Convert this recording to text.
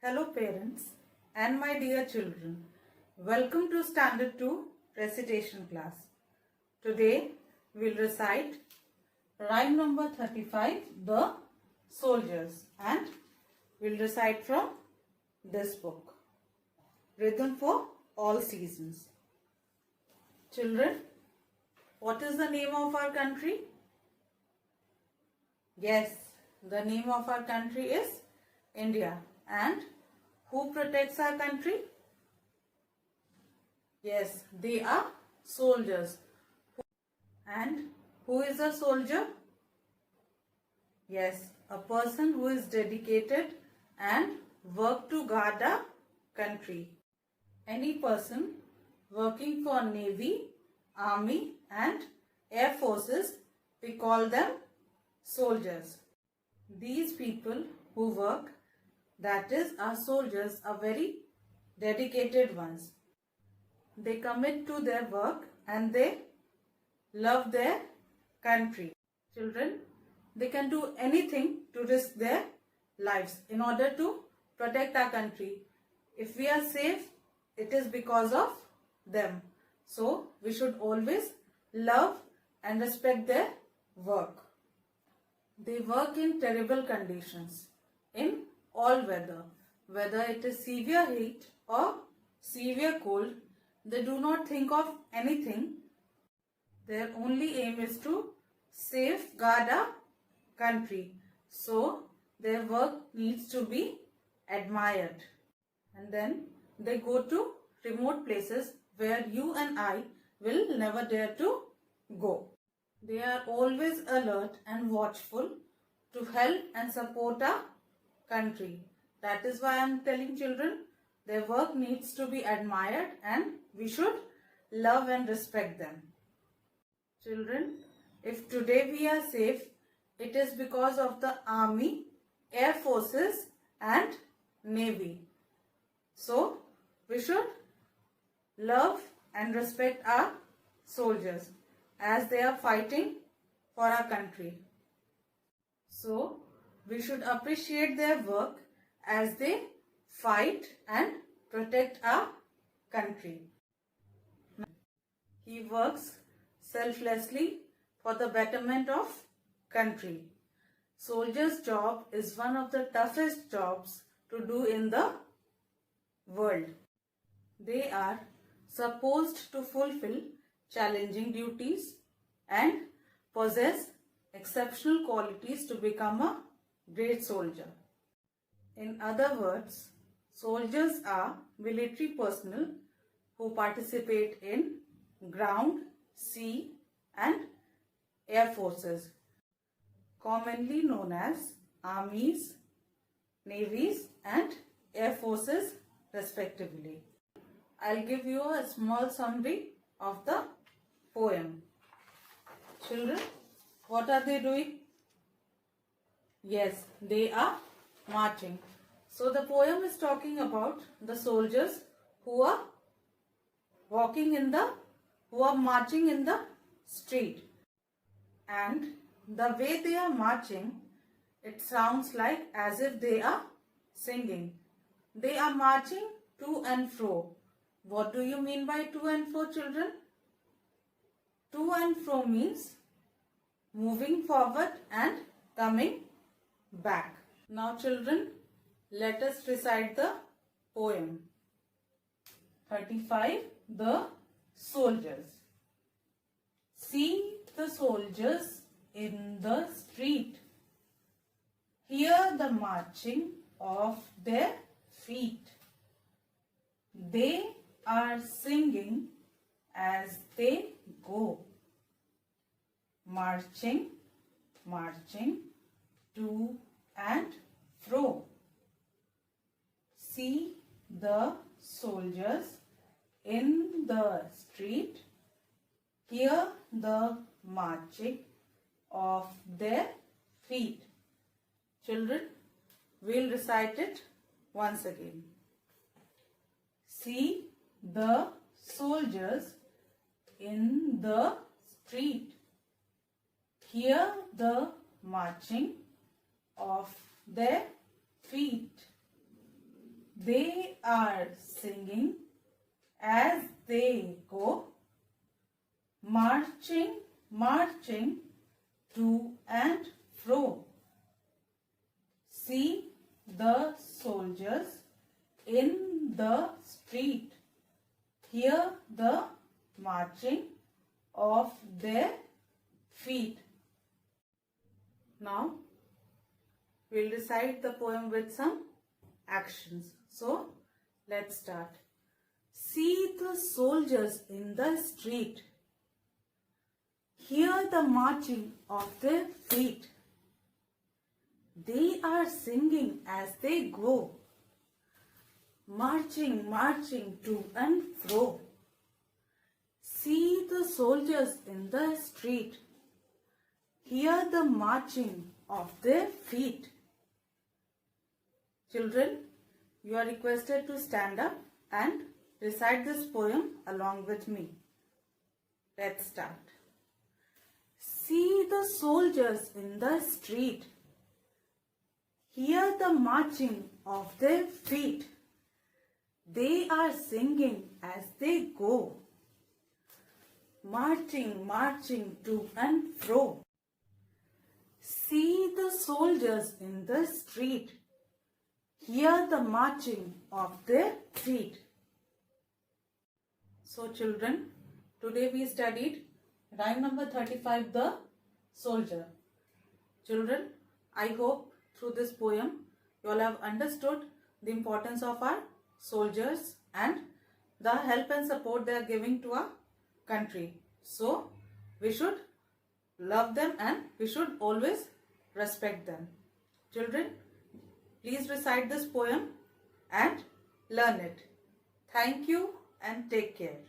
Hello parents and my dear children. Welcome to Standard 2 recitation class. Today we'll recite rhyme number 35, The Soldiers, and we'll recite from this book, Rhythm for All Seasons. Children, what is the name of our country? Yes, the name of our country is India. And who protects our country? Yes, they are soldiers. And who is a soldier? Yes, a person who is dedicated and work to guard our country. Any person working for Navy, Army and Air Forces, we call them soldiers. These people who work, that is, our soldiers, are very dedicated ones. They commit to their work and they love their country. Children, they can do anything to risk their lives in order to protect our country. If we are safe, it is because of them. So, we should always love and respect their work. They work in terrible conditions, in all weather, whether it is severe heat or severe cold. They do not think of anything. Their only aim is to safeguard our country. So their work needs to be admired. And then they go to remote places where you and I will never dare to go. They are always alert and watchful to help and support our country. That is why I am telling children, their work needs to be admired and we should love and respect them. Children, if today we are safe, it is because of the Army, Air Forces and Navy. So, we should love and respect our soldiers as they are fighting for our country. So, we should appreciate their work as they fight and protect our country. He works selflessly for the betterment of country. Soldier's job is one of the toughest jobs to do in the world. They are supposed to fulfill challenging duties and possess exceptional qualities to become a great soldier. In other words, soldiers are military personnel who participate in ground, sea and air forces, commonly known as armies, navies and air forces respectively. I'll give you a small summary of the poem. Children, what are they doing? Yes, they are marching. So the poem is talking about the soldiers who are marching in the street. And the way they are marching, it sounds like as if they are singing. They are marching to and fro. What do you mean by to and fro, children? To and fro means moving forward and coming back. Now children, let us recite the poem. 35. The Soldiers. See the soldiers in the street. Hear the marching of their feet. They are singing as they go. Marching, marching, to and fro. See the soldiers in the street. Hear the marching of their feet. Children, we'll recite it once again. See the soldiers in the street. Hear the marching of their feet. They are singing as they go, marching, marching to and fro. See the soldiers in the street. Hear the marching of their feet. Now, we'll recite the poem with some actions. So, let's start. See the soldiers in the street. Hear the marching of their feet. They are singing as they go, marching, marching to and fro. See the soldiers in the street. Hear the marching of their feet. Children, you are requested to stand up and recite this poem along with me. Let's start. See the soldiers in the street. Hear the marching of their feet. They are singing as they go, marching, marching to and fro. See the soldiers in the street. Hear the marching of their feet. So children, today we studied rhyme number 35, The Soldier. Children, I hope through this poem you all have understood the importance of our soldiers and the help and support they are giving to our country. So we should love them and we should always respect them. Children, please recite this poem and learn it. Thank you and take care.